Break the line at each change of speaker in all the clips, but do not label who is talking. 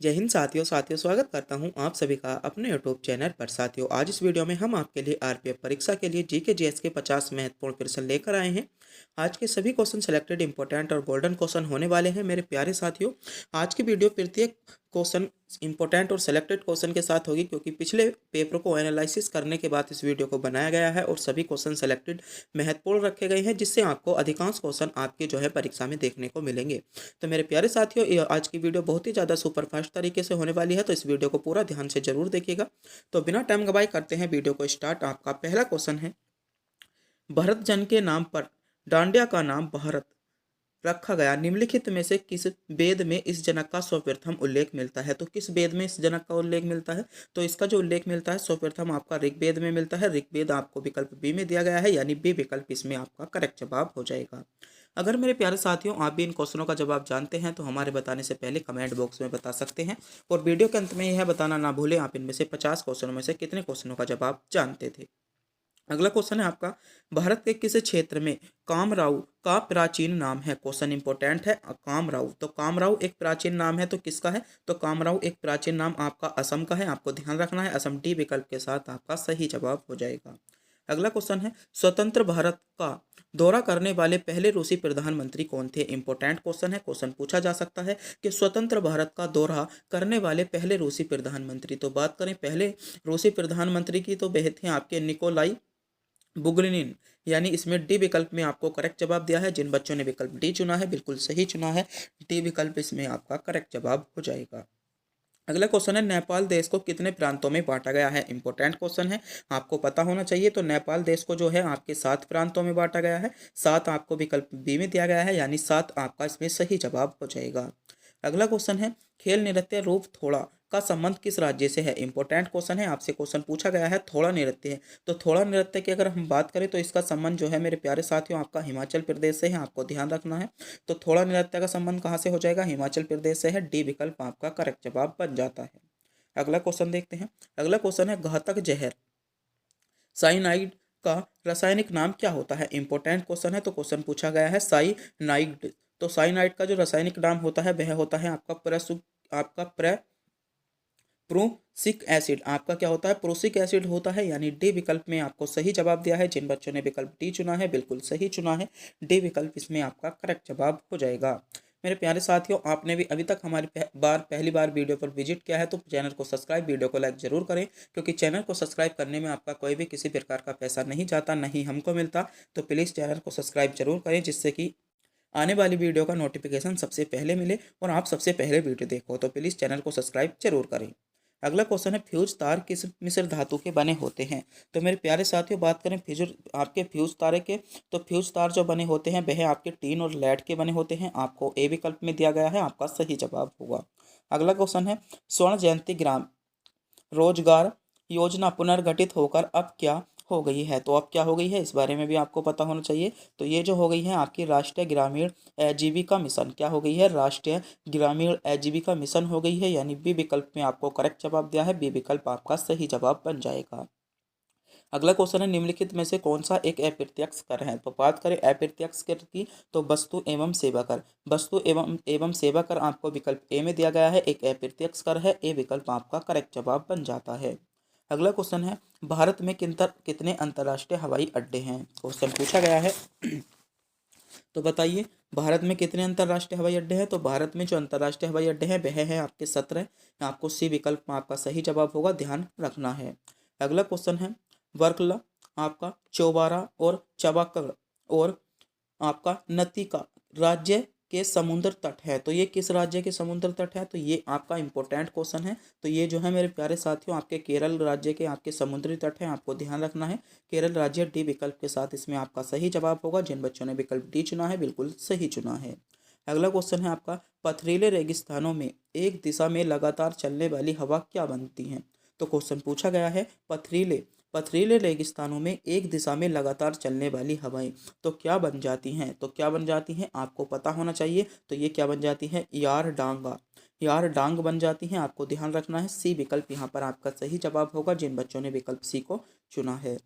जय हिंद साथियों स्वागत करता हूं आप सभी का अपने यूट्यूब चैनल पर। साथियों, आज इस वीडियो में हम आपके लिए आरपीएफ परीक्षा के लिए जीके जीएस के 50 महत्वपूर्ण प्रश्न लेकर आए हैं। आज के सभी क्वेश्चन सेलेक्टेड इंपॉर्टेंट और गोल्डन क्वेश्चन होने वाले हैं मेरे प्यारे साथियों। आज की वीडियो प्रत्येक क्वेश्चन इंपॉर्टेंट और सेलेक्टेड क्वेश्चन के साथ होगी, क्योंकि पिछले पेपर को एनालिसिस करने के बाद इस वीडियो को बनाया गया है और सभी क्वेश्चन सेलेक्टेड महत्वपूर्ण रखे गए हैं, जिससे आपको अधिकांश क्वेश्चन आपके जो है परीक्षा में देखने को मिलेंगे। तो मेरे प्यारे साथियों, आज की वीडियो बहुत ही ज़्यादा सुपरफास्ट तरीके से होने वाली है, तो इस वीडियो को पूरा ध्यान से जरूर देखिएगा। तो बिना टाइम गवाए करते हैं वीडियो को स्टार्ट। आपका पहला क्वेश्चन है, भरत जन के नाम पर डांडिया का नाम भारत रखा गया, निम्नलिखित में से किस वेद में इस जनक का सर्वप्रथम उल्लेख मिलता है। तो किस वेद में इस जनक का उल्लेख मिलता है? तो इसका जो उल्लेख मिलता है सर्वप्रथम आपका ऋग्वेद में मिलता है। ऋग्वेद आपको विकल्प बी में दिया गया है, यानी बी विकल्प इसमें आपका करेक्ट जवाब हो जाएगा। अगर मेरे प्यारे साथियों आप भी इन क्वेश्चनों का जवाब जानते हैं तो हमारे बताने से पहले कमेंट बॉक्स में बता सकते हैं, और वीडियो के अंत में यह बताना ना भूलें आप इनमें से 50 क्वेश्चनों में से कितने क्वेश्चनों का जवाब जानते थे। अगला क्वेश्चन है आपका, भारत के किस क्षेत्र में कामराव का प्राचीन नाम है? क्वेश्चन इंपॉर्टेंट है। कामराव, तो कामराव एक प्राचीन नाम है, तो किसका है? तो कामराव एक प्राचीन नाम आपका असम का है, आपको ध्यान रखना है। असम डी विकल्प के साथ आपका सही जवाब हो जाएगा। अगला क्वेश्चन है, स्वतंत्र भारत का दौरा करने वाले पहले रूसी प्रधानमंत्री कौन थे? इंपॉर्टेंट क्वेश्चन है। क्वेश्चन पूछा जा सकता है कि स्वतंत्र भारत का दौरा करने वाले पहले रूसी प्रधानमंत्री। तो बात करें पहले रूसी प्रधानमंत्री की, तो वह थे आपके निकोलाई बुगरिनिन, यानी इसमें डी विकल्प में आपको करेक्ट जवाब दिया है। जिन बच्चों ने विकल्प डी चुना है बिल्कुल सही चुना है, डी विकल्प इसमें आपका करेक्ट जवाब हो जाएगा। अगला क्वेश्चन है, नेपाल देश को कितने प्रांतों में बांटा गया है? इंपॉर्टेंट क्वेश्चन है, आपको पता होना चाहिए। तो नेपाल देश को जो है आपके 7 प्रांतों में बांटा गया है। 7 आपको विकल्प बी में दिया गया है, यानी 7 आपका इसमें सही जवाब हो जाएगा। अगला क्वेश्चन है, खेल नृत्य रूप थोड़ा का संबंध किस राज्य से है? इंपॉर्टेंट क्वेश्चन है, आपसे क्वेश्चन पूछा गया है थोड़ा नृत्य है। तो थोड़ा नृत्य की अगर हम बात करें तो इसका संबंध जो है मेरे प्यारे साथियों आपका हिमाचल प्रदेश से है, आपको ध्यान रखना है। तो थोड़ा नृत्य का संबंध कहाँ से हो जाएगा? हिमाचल प्रदेश से है, डी विकल्प आपका करेक्ट जवाब बन जाता है। अगला क्वेश्चन देखते हैं। अगला क्वेश्चन है, घातक जहर साइनाइड का रासायनिक नाम क्या होता है? इंपॉर्टेंट क्वेश्चन है, तो क्वेश्चन पूछा गया है साइनाइड। तो साइनाइड का जो रासायनिक नाम होता है वह होता है आपका प्रोसिक एसिड। आपका क्या होता है? प्रोसिक एसिड होता है, यानी डी विकल्प में आपको सही जवाब दिया है। जिन बच्चों ने विकल्प डी चुना है बिल्कुल सही चुना है, डी विकल्प इसमें आपका करेक्ट जवाब हो जाएगा। मेरे प्यारे साथियों, आपने भी अभी तक हमारी पहली बार वीडियो पर विजिट किया है तो चैनल को सब्सक्राइब, वीडियो को लाइक जरूर करें, क्योंकि चैनल को सब्सक्राइब करने में आपका कोई भी किसी प्रकार का पैसा नहीं जाता, नहीं हमको मिलता। तो प्लीज़ चैनल को सब्सक्राइब जरूर करें, जिससे कि आने वाली वीडियो का नोटिफिकेशन सबसे पहले मिले और आप सबसे पहले वीडियो देखो। तो प्लीज़ चैनल को सब्सक्राइब जरूर करें। अगला क्वेश्चन है, फ्यूज तार किस मिश्र धातु के बने होते हैं? तो मेरे प्यारे साथियों बात करें फ्यूज तारे के, तो फ्यूज तार जो बने होते हैं वह आपके टीन और लेड के बने होते हैं। आपको ए विकल्प में दिया गया है, आपका सही जवाब होगा। अगला क्वेश्चन है, स्वर्ण जयंती ग्राम रोजगार योजना पुनर्गठित होकर अब क्या हो गई है? तो अब क्या हो गई है इस बारे में भी आपको पता होना चाहिए। तो ये जो हो गई है आपकी राष्ट्रीय ग्रामीण आजीविका मिशन, क्या हो गई है? राष्ट्रीय ग्रामीण आजीविका मिशन हो गई है, यानी बी विकल्प में आपको करेक्ट जवाब दिया है, बी विकल्प आपका सही जवाब बन जाएगा। अगला क्वेश्चन है, निम्नलिखित में से कौन सा एक अप्रत्यक्ष कर है? तो बात करें अप्रत्यक्ष कर की, तो वस्तु एवं सेवा कर। वस्तु एवं सेवा कर आपको विकल्प ए में दिया गया है, एक अप्रत्यक्ष कर है, ए विकल्प आपका करेक्ट जवाब बन जाता है। अगला क्वेश्चन है, भारत में कितने अंतर्राष्ट्रीय हवाई अड्डे हैं? क्वेश्चन पूछा गया है तो बताइए भारत में कितने अंतर्राष्ट्रीय हवाई अड्डे हैं? तो भारत में जो अंतर्राष्ट्रीय हवाई अड्डे हैं वह है आपके 17। आपको सी विकल्प में आपका सही जवाब होगा, ध्यान रखना है। अगला क्वेश्चन है, वर्कला आपका चौबारा और चबाकर और आपका नतिका राज्य के समुद्र तट है। तो ये किस राज्य के समुद्र तट है? तो ये आपका इंपॉर्टेंट क्वेश्चन है। तो ये जो है मेरे प्यारे साथियों आपके केरल राज्य के आपके समुद्री तट है, आपको ध्यान रखना है। केरल राज्य डी विकल्प के साथ इसमें आपका सही जवाब होगा। जिन बच्चों ने विकल्प डी चुना है बिल्कुल सही चुना है। अगला क्वेश्चन है आपका, पथरीले रेगिस्तानों में एक दिशा में लगातार चलने वाली हवा क्या बनती है? तो क्वेश्चन पूछा गया है पथरीले रेगिस्तानों में एक दिशा में लगातार चलने वाली हवाएं तो क्या बन जाती हैं? तो क्या बन जाती हैं आपको पता होना चाहिए। तो ये क्या बन जाती है? यार डांग बन जाती हैं, आपको ध्यान रखना है। सी विकल्प यहाँ पर आपका सही जवाब होगा, जिन बच्चों ने विकल्प सी को चुना है।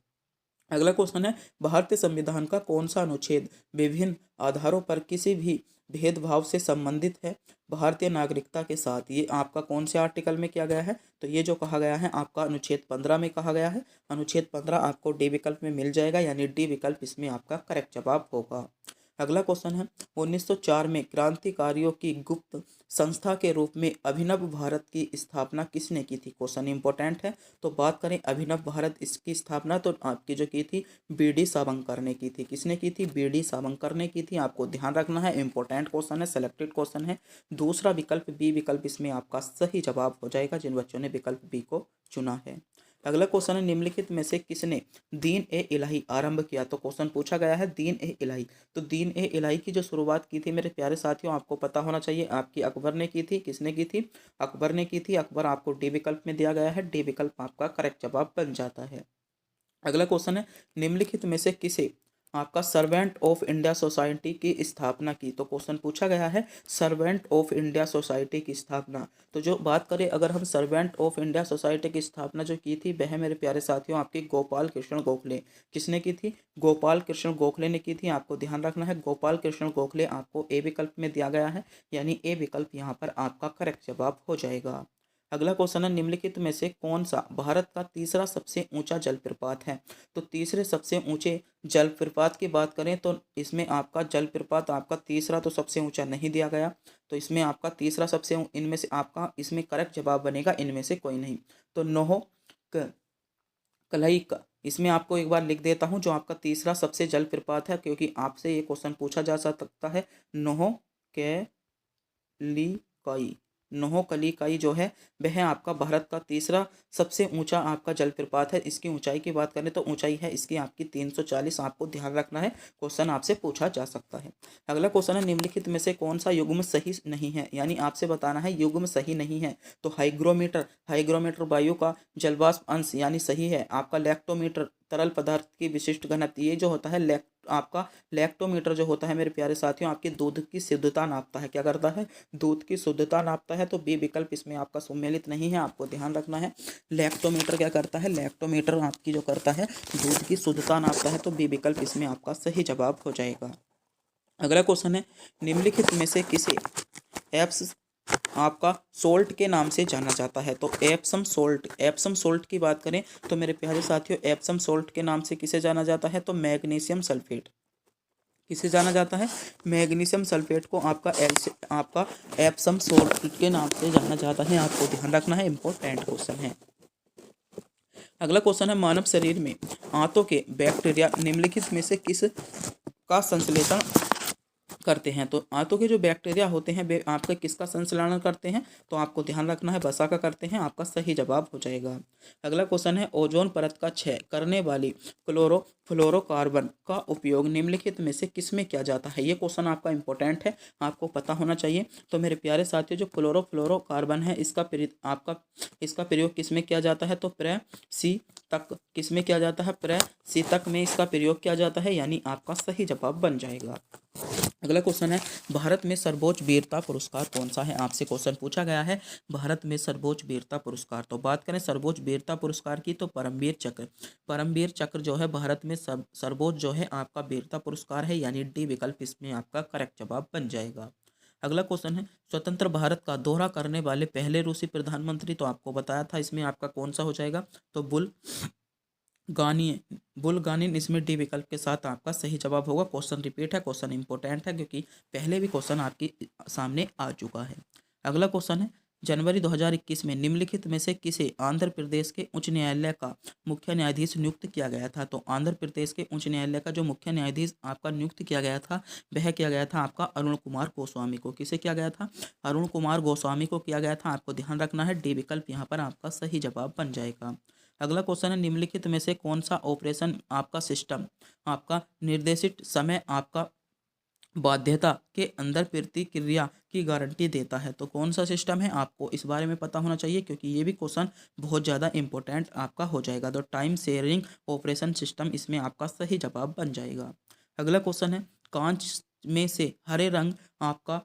अगला क्वेश्चन है, भारतीय संविधान का कौन सा अनुच्छेद विभिन्न आधारों पर किसी भी भेदभाव से संबंधित है भारतीय नागरिकता के साथ। ये आपका कौन से आर्टिकल में किया गया है? तो ये जो कहा गया है आपका अनुच्छेद 15 में कहा गया है। अनुच्छेद 15 आपको डी विकल्प में मिल जाएगा, यानी डी विकल्प इसमें आपका करेक्ट जवाब होगा। अगला क्वेश्चन है 1904 में क्रांतिकारियों की गुप्त संस्था के रूप में अभिनव भारत की स्थापना किसने की थी? क्वेश्चन इंपॉर्टेंट है। तो बात करें अभिनव भारत, इसकी स्थापना तो आपकी जो की थी बी.डी. सावरकर ने की थी। किसने की थी? बी.डी. सावरकर ने की थी। आपको ध्यान रखना है, इंपॉर्टेंट क्वेश्चन है, सेलेक्टेड क्वेश्चन है। दूसरा विकल्प बी विकल्प इसमें आपका सही जवाब हो जाएगा, जिन बच्चों ने विकल्प बी को चुना है। अगला क्वेश्चन है निम्नलिखित में से किसने दीन ए इलाही आरंभ किया? तो क्वेश्चन पूछा गया है दीन ए इलाही। तो दीन ए इलाही की जो शुरुआत की थी मेरे प्यारे साथियों, आपको पता होना चाहिए आपकी अकबर ने की थी। किसने की थी? अकबर ने की थी। अकबर आपको डी विकल्प में दिया गया है, डी विकल्प आपका करेक्ट जवाब बन जाता है। अगला क्वेश्चन है निम्नलिखित में से किसे आपका सर्वेंट ऑफ इंडिया सोसाइटी की स्थापना की? तो क्वेश्चन पूछा गया है सर्वेंट ऑफ इंडिया सोसाइटी की स्थापना। तो जो बात करें अगर हम सर्वेंट ऑफ इंडिया सोसाइटी की स्थापना जो की थी वह मेरे प्यारे साथियों आपकी गोपाल कृष्ण गोखले। किसने की थी? गोपाल कृष्ण गोखले ने की थी। आपको ध्यान रखना है गोपाल कृष्ण गोखले आपको ए विकल्प में दिया गया है, यानी ए विकल्प यहाँ पर आपका करेक्ट जवाब हो जाएगा। अगला क्वेश्चन है निम्नलिखित में से कौन सा भारत का तीसरा सबसे ऊंचा जलप्रपात है? तो तीसरे सबसे ऊंचे जलप्रपात की बात करें तो इसमें आपका जलप्रपात आपका तीसरा तो सबसे ऊंचा नहीं दिया गया। तो इसमें आपका तीसरा सबसे इनमें से आपका इसमें करेक्ट जवाब बनेगा इनमें से कोई नहीं। तो नोहो कलई का इसमें आपको एक बार लिख देता हूं जो आपका तीसरा सबसे जलप्रपात है, क्योंकि आपसे ये क्वेश्चन पूछा जा सकता है। नोहो कैलिकाई, नोहोकलिकाई जो है वह आपका भारत का तीसरा सबसे ऊंचा आपका जलप्रपात है। इसकी ऊंचाई की बात करें तो ऊंचाई है इसकी आपकी 340। आपको ध्यान रखना है, क्वेश्चन आपसे पूछा जा सकता है। अगला क्वेश्चन है निम्नलिखित में से कौन सा युग्म सही नहीं है? यानी आपसे बताना है युग्म सही नहीं है। तो हाइग्रोमीटर, हाइग्रोमीटर वायु का जलवाष्प अंश यानी सही है। आपका लैक्टोमीटर तरल पदार्थ की विशिष्ट घनत्व, ये जो होता है आपका लैक्टोमीटर जो होता है मेरे प्यारे साथियों आपकी दूध की शुद्धता नापता है। क्या करता है? दूध की शुद्धता नापता है। तो बी विकल्प इसमें आपका सम्मिलित नहीं है। आपको ध्यान रखना है लैक्टोमीटर क्या करता है? लैक्टोमीटर आपकी जो करता है दूध की शुद्धता नापता है। तो बी विकल्प इसमें आपका सही जवाब हो जाएगा। अगला क्वेश्चन है निम्नलिखित में से किसे एप्स आपका सोल्ट के नाम से जाना जाता है? तो एप्सम सोल्ट, एप्सम सोल्ट की बात करें तो मेरे प्यारे साथियों एप्सम सोल्ट के नाम से किसे जाना जाता है? तो मैग्नीशियम सल्फेट। किसे जाना जाता है? मैग्नीशियम सल्फेट को आपका एप्सम सोल्ट के नाम से जाना जाता है। आपको ध्यान रखना है, इंपॉर्टेंट क्वेश्चन है। अगला क्वेश्चन है मानव शरीर में आंतों के बैक्टीरिया निम्नलिखित में से किस का संश्लेषण करते हैं? तो आंतों के जो बैक्टीरिया होते हैं वे आपका किसका संश्लेषण करते हैं? तो आपको ध्यान रखना है वसा का करते हैं। आपका सही जवाब हो जाएगा। अगला क्वेश्चन है ओजोन परत का क्षय करने वाली क्लोरोफ्लोरोकार्बन का उपयोग निम्नलिखित में से किस में किया जाता है? ये क्वेश्चन आपका इंपॉर्टेंट है, आपको पता होना चाहिए। तो मेरे प्यारे साथियों जो क्लोरोफ्लोरोकार्बन है इसका प्रयोग किस में किया जाता है? तो तक किस में किया जाता है? तक में इसका प्रयोग किया जाता है, यानी आपका सही जवाब बन जाएगा। अगला क्वेश्चन है भारत में सर्वोच्च वीरता पुरस्कार कौन सा है? आपसे क्वेश्चन पूछा गया है भारत में सर्वोच्च वीरता पुरस्कार। तो बात करें सर्वोच्च वीरता पुरस्कार की तो परमवीर चक्र, परमवीर चक्र जो है भारत में सर्वोच्च जो है आपका वीरता पुरस्कार है, यानी डी विकल्प इसमें आपका करेक्ट जवाब बन जाएगा। अगला क्वेश्चन है स्वतंत्र भारत का दौरा करने वाले पहले रूसी प्रधानमंत्री, तो आपको बताया था इसमें आपका कौन सा हो जाएगा? तो बुल्गानिन इसमें डी विकल्प के साथ आपका सही जवाब होगा। क्वेश्चन रिपीट है, क्वेश्चन इंपॉर्टेंट है क्योंकि पहले भी क्वेश्चन आपके सामने आ चुका है। अगला क्वेश्चन है जनवरी 2021 में निम्नलिखित में से किसे आंध्र प्रदेश के उच्च न्यायालय का मुख्य न्यायाधीश नियुक्त किया गया था? तो आंध्र प्रदेश के उच्च न्यायालय का जो मुख्य न्यायाधीश आपका नियुक्त किया गया था वह किया गया था आपका अरुण कुमार गोस्वामी को। किसे किया गया था? अरुण कुमार गोस्वामी को किया गया था। आपको ध्यान रखना है डी विकल्प यहाँ पर आपका सही जवाब बन जाएगा। अगला क्वेश्चन है निम्नलिखित में से कौन सा ऑपरेशन आपका सिस्टम आपका निर्देशित समय आपका बाध्यता के अंदर प्रतिक्रिया की गारंटी देता है? तो कौन सा सिस्टम है आपको इस बारे में पता होना चाहिए, क्योंकि ये भी क्वेश्चन बहुत ज़्यादा इंपॉर्टेंट आपका हो जाएगा। तो टाइम शेयरिंग ऑपरेशन सिस्टम इसमें आपका सही जवाब बन जाएगा। अगला क्वेश्चन है कांच में से हरे रंग आपका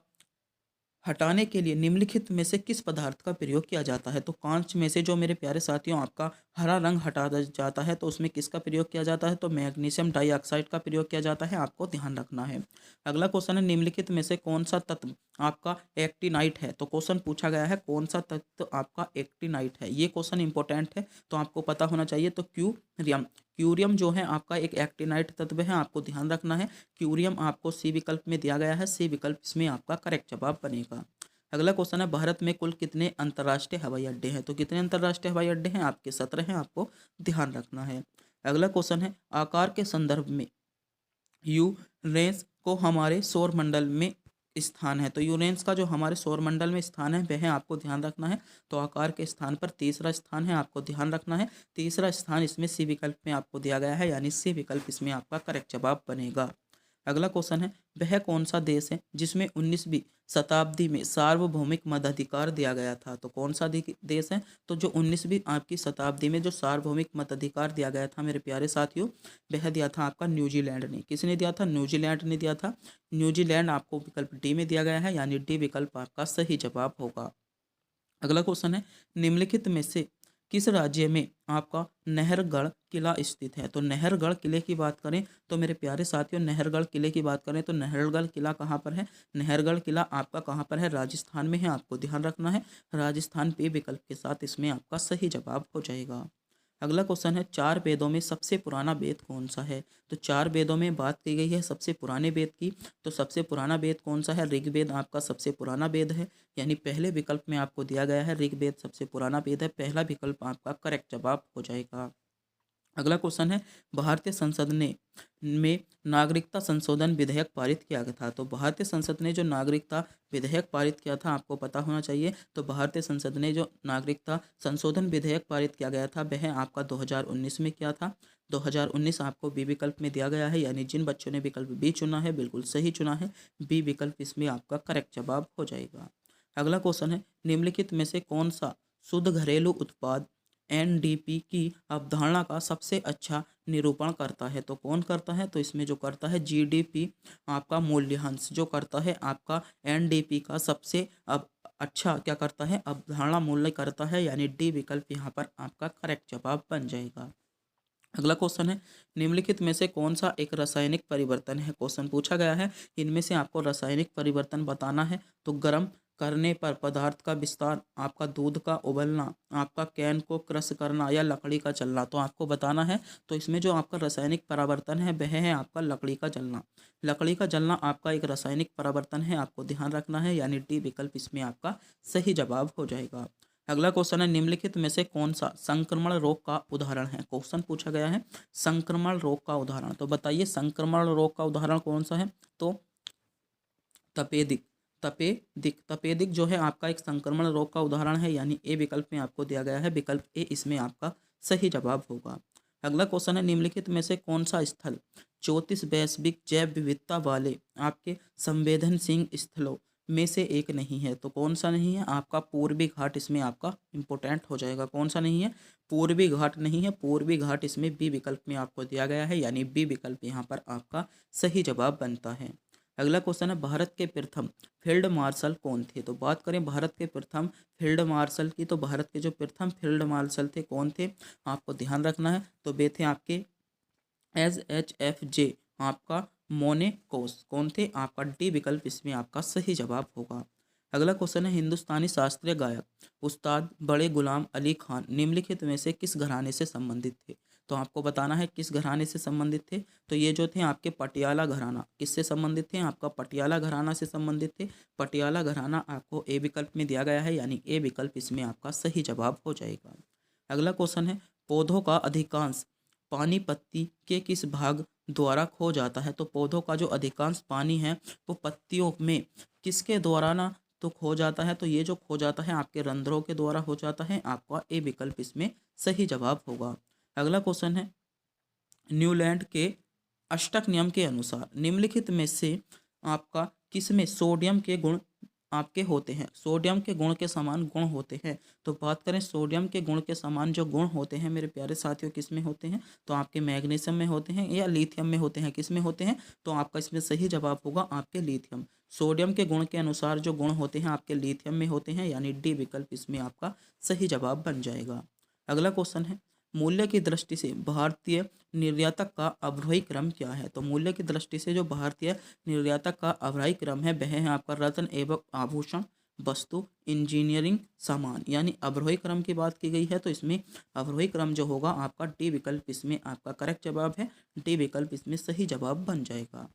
हटाने के लिए निम्नलिखित में से किस पदार्थ का प्रयोग किया जाता है? तो कांच में से जो मेरे प्यारे साथियों आपका हरा रंग हटा जाता है, तो उसमें किसका प्रयोग किया जाता है? तो मैग्नीशियम डाइऑक्साइड का प्रयोग किया जाता है, आपको ध्यान रखना है। अगला क्वेश्चन है, निम्नलिखित में से कौन सा तत्व आपका एक्टिनाइट है? तो क्वेश्चन पूछा गया है कौन सा तत्व आपका एक्टिनाइट है। ये क्वेश्चन इंपॉर्टेंट है, तो आपको पता होना चाहिए। तो क्यूरियम, क्यूरियम जो है आपका एक एक्टिनाइट तत्व है, आपको ध्यान रखना है। क्यूरियम आपको सी विकल्प में दिया गया है, सी विकल्प इसमें आपका करेक्ट जवाब बनेगा। अगला क्वेश्चन है, भारत में कुल कितने अंतर्राष्ट्रीय हवाई अड्डे हैं? तो कितने अंतर्राष्ट्रीय हवाई अड्डे हैं? आपके 17 हैं, आपको ध्यान रखना है। अगला क्वेश्चन है, आकार के संदर्भ में यूरेंस को हमारे सौर मंडल में स्थान है। तो यूरेंस का जो हमारे सौर मंडल में स्थान है वह आपको ध्यान रखना है। तो आकार के स्थान पर तीसरा स्थान है, आपको ध्यान रखना है। तीसरा स्थान इसमें सी विकल्प में आपको दिया गया है, यानी सी विकल्प इसमें आपका करेक्ट जवाब बनेगा। अगला क्वेश्चन है, वह कौन सा देश है जिसमें 19वीं शताब्दी में सार्वभौमिक मताधिकार दिया गया था? तो कौन सा देश है? तो जो 19वीं आपकी शताब्दी में जो सार्वभौमिक मताधिकार दिया गया था मेरे प्यारे साथियों, वह दिया था आपका न्यूजीलैंड ने। किसने दिया था? न्यूजीलैंड ने दिया था। न्यूजीलैंड आपको विकल्प डी में दिया गया है, यानी डी विकल्प आपका सही जवाब होगा। अगला क्वेश्चन है, निम्नलिखित में से किस राज्य में आपका नहरगढ़ किला स्थित है? तो नहरगढ़ किले की बात करें तो मेरे प्यारे साथियों, नहरगढ़ किले की बात करें तो नहरगढ़ किला कहाँ पर है? नहरगढ़ किला आपका कहाँ पर है? राजस्थान में है, आपको ध्यान रखना है। राजस्थान पे विकल्प के साथ इसमें आपका सही जवाब हो जाएगा। अगला क्वेश्चन है, चार वेदों में सबसे पुराना वेद कौन सा है? तो चार वेदों में बात की गई है सबसे पुराने वेद की, तो सबसे पुराना वेद कौन सा है? ऋग्वेद आपका सबसे पुराना वेद है, यानी पहले विकल्प में आपको दिया गया है ऋग्वेद सबसे पुराना वेद है। पहला विकल्प आपका करेक्ट जवाब हो जाएगा। अगला क्वेश्चन है, भारतीय संसद ने में नागरिकता संशोधन विधेयक पारित किया गया था। तो भारतीय संसद ने जो नागरिकता विधेयक पारित किया था, आपको पता होना चाहिए। तो भारतीय संसद ने जो नागरिकता संशोधन विधेयक पारित किया गया था वह आपका 2019 में किया था। 2019 आपको बी विकल्प में दिया गया है, यानी जिन बच्चों ने विकल्प बी चुना है बिल्कुल सही चुना है। बी विकल्प इसमें आपका करेक्ट जवाब हो जाएगा। अगला क्वेश्चन है, निम्नलिखित में से कौन सा शुद्ध घरेलू उत्पाद एनडीपी की अवधारणा का सबसे अच्छा निरूपण करता है? तो कौन करता है? तो इसमें जो करता है जीडीपी आपका मूल्यांश जो करता है आपका एनडीपी का सबसे अब अच्छा क्या करता है? अवधारणा मूल्य करता है, यानी डी विकल्प यहाँ पर आपका करेक्ट जवाब बन जाएगा। अगला क्वेश्चन है, निम्नलिखित में से कौन सा एक रासायनिक परिवर्तन है? क्वेश्चन पूछा गया है इनमें से आपको रासायनिक परिवर्तन बताना है। तो गर्म करने पर पदार्थ का विस्तार, आपका दूध का उबलना, आपका कैन को क्रश करना या लकड़ी का जलना, तो आपको बताना है। तो इसमें जो आपका रासायनिक परिवर्तन है वह है आपका लकड़ी का जलना। लकड़ी का जलना आपका एक रासायनिक परिवर्तन है, आपको ध्यान रखना है, यानी डी विकल्प इसमें आपका सही जवाब हो जाएगा। अगला क्वेश्चन है, निम्नलिखित में से कौन सा संक्रमण रोग का उदाहरण है? क्वेश्चन पूछा गया है संक्रमण रोग का उदाहरण, तो बताइए संक्रमण रोग का उदाहरण कौन सा है? तो तपेदिक, तपेदिक जो है आपका एक संक्रमण रोग का उदाहरण है, यानी ए विकल्प में आपको दिया गया है, विकल्प ए इसमें आपका सही जवाब होगा। अगला क्वेश्चन है, निम्नलिखित में से कौन सा स्थल 34 वैश्विक जैव विविधता वाले आपके संवेदनशील स्थलों में से एक नहीं है? तो कौन सा नहीं है? आपका पूर्वी घाट इसमें आपका इंपॉर्टेंट हो जाएगा। कौन सा नहीं है? पूर्वी घाट नहीं है, पूर्वी घाट इसमें बी विकल्प में आपको दिया गया है, यानी बी विकल्प यहाँ पर आपका सही जवाब बनता है। अगला क्वेश्चन है, भारत के प्रथम फील्ड मार्शल कौन थे? तो बात करें भारत के प्रथम फील्ड मार्शल की, तो भारत के जो प्रथम फील्ड मार्शल थे कौन थे? आपको ध्यान रखना है। तो वे थे आपके SHFJ आपका मोनेकोस। कौन थे? आपका डी विकल्प इसमें आपका सही जवाब होगा। अगला क्वेश्चन है, हिंदुस्तानी शास्त्रीय गायक उस्ताद बड़े गुलाम अली खान निम्नलिखित में से किस घराने से संबंधित थे? तो आपको बताना है किस घराने से संबंधित थे। तो ये जो थे आपके पटियाला घराना, किससे संबंधित थे? आपका पटियाला घराना से संबंधित थे। पटियाला घराना आपको ए विकल्प में दिया गया है, यानी ए विकल्प इसमें आपका सही जवाब हो जाएगा। अगला क्वेश्चन है, पौधों का अधिकांश पानी पत्ती के किस भाग द्वारा खो जाता है? तो पौधों का जो अधिकांश पानी है वो पत्तियों में किसके द्वारा ना तो खो जाता है? तो ये जो खो जाता है आपके रंध्रों के द्वारा हो जाता है, आपका ए विकल्प इसमें सही जवाब होगा। अगला क्वेश्चन है, न्यूलैंड के अष्टक नियम के अनुसार निम्नलिखित में से आपका किसमें सोडियम के गुण आपके होते हैं? सोडियम के गुण के समान गुण होते हैं। तो बात करें सोडियम के गुण के समान जो गुण होते हैं मेरे प्यारे साथियों, किस में होते हैं? तो आपके मैग्नीशियम में होते हैं या लिथियम में होते हैं? किस में होते हैं? तो आपका इसमें सही जवाब होगा आपके लिथियम। सोडियम के गुण के अनुसार जो गुण होते हैं आपके लिथियम में होते हैं, यानी डी विकल्प इसमें आपका सही जवाब बन जाएगा। अगला क्वेश्चन है, मूल्य की दृष्टि से भारतीय निर्यातक का अवरोही क्रम क्या है? तो मूल्य की दृष्टि से जो भारतीय निर्यातक का अवरोही क्रम है वह है आपका रत्न एवं आभूषण, वस्तु, इंजीनियरिंग सामान, यानी अवरोही क्रम की बात की गई है। तो इसमें अवरोही क्रम जो होगा आपका डी विकल्प इसमें आपका करेक्ट जवाब है। डी विकल्प इसमें सही जवाब बन जाएगा।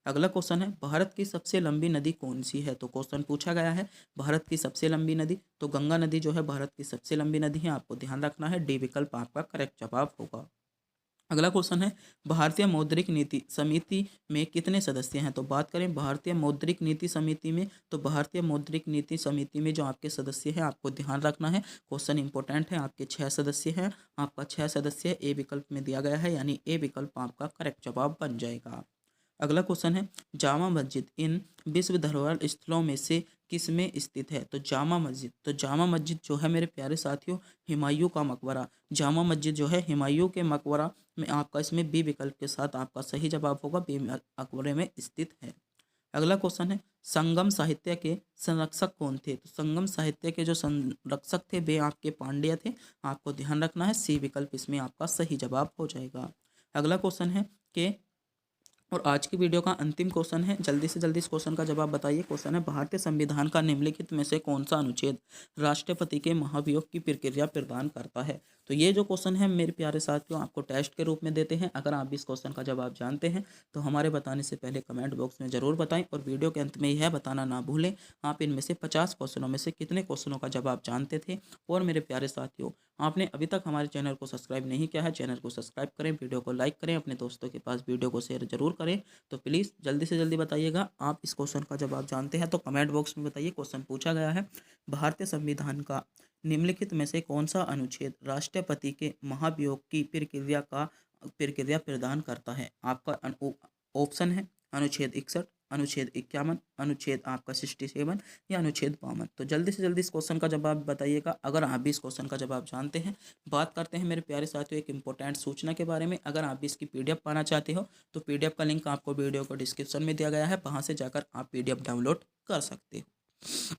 अगला क्वेश्चन है, भारत की सबसे लंबी नदी कौन सी है? तो क्वेश्चन पूछा गया है भारत की सबसे लंबी नदी, तो गंगा नदी जो है भारत की सबसे लंबी नदी है, आपको ध्यान रखना है। डी विकल्प आपका करेक्ट जवाब होगा। अगला क्वेश्चन है, भारतीय मौद्रिक नीति समिति में कितने सदस्य हैं? तो बात करें भारतीय मौद्रिक नीति समिति में, तो भारतीय मौद्रिक नीति समिति में जो आपके सदस्य हैं आपको ध्यान रखना है। क्वेश्चन इंपॉर्टेंट है, आपके 6 सदस्य हैं, आपका 6 सदस्य ए विकल्प में दिया गया है, यानी ए विकल्प आपका करेक्ट जवाब बन जाएगा। अगला क्वेश्चन है, जामा मस्जिद इन विश्व धरोहर स्थलों में से किस में स्थित है? तो जामा मस्जिद, तो जामा मस्जिद जो है मेरे प्यारे साथियों हुमायूं का मकबरा, जामा मस्जिद जो है हुमायूं के मकबरा में आपका इसमें बी विकल्प के साथ आपका सही जवाब होगा, बी मकबरे में स्थित है। अगला क्वेश्चन है, संगम साहित्य के संरक्षक कौन थे? तो संगम साहित्य के जो संरक्षक थे वे आपके पांड्य थे, आपको ध्यान रखना है। सी विकल्प इसमें आपका सही जवाब हो जाएगा। अगला क्वेश्चन है कि और आज की वीडियो का अंतिम क्वेश्चन है, जल्दी से जल्दी इस क्वेश्चन का जवाब बताइए। क्वेश्चन है, भारतीय संविधान का निम्नलिखित में से कौन सा अनुच्छेद राष्ट्रपति के महाभियोग की प्रक्रिया प्रदान करता है? तो ये जो क्वेश्चन है मेरे प्यारे साथियों आपको टेस्ट के रूप में देते हैं। अगर आप इस क्वेश्चन का जवाब जानते हैं तो हमारे बताने से पहले कमेंट बॉक्स में जरूर बताएं, और वीडियो के अंत में यह बताना ना भूलें आप इनमें से 50 क्वेश्चनों में से कितने क्वेश्चनों का जवाब जानते थे। और मेरे प्यारे साथियों, आपने अभी तक हमारे चैनल को सब्सक्राइब नहीं किया है, चैनल को सब्सक्राइब करें, वीडियो को लाइक करें, अपने दोस्तों के पास वीडियो को शेयर जरूर करें। तो प्लीज़ जल्दी से जल्दी बताइएगा आप इस क्वेश्चन का जवाब जानते हैं तो कमेंट बॉक्स में बताइए। क्वेश्चन पूछा गया है, भारतीय संविधान का निम्नलिखित में से कौन सा अनुच्छेद राष्ट्रपति के महाभियोग की प्रक्रिया प्रदान करता है? आपका ऑप्शन है अनुच्छेद 61, अनुच्छेद 51, अनुच्छेद आपका 67 या अनुच्छेद 52। तो जल्दी से जल्दी इस क्वेश्चन का जवाब बताइएगा अगर आप भी इस क्वेश्चन का जवाब जानते हैं। बात करते हैं मेरे प्यारे साथियों एक इंपॉर्टेंट सूचना के बारे में। अगर आप भी इसकी पीडीएफ पाना चाहते हो तो पीडीएफ का लिंक आपको वीडियो को डिस्क्रिप्शन में दिया गया है, वहां से जाकर आप पीडीएफ डाउनलोड कर सकते हो।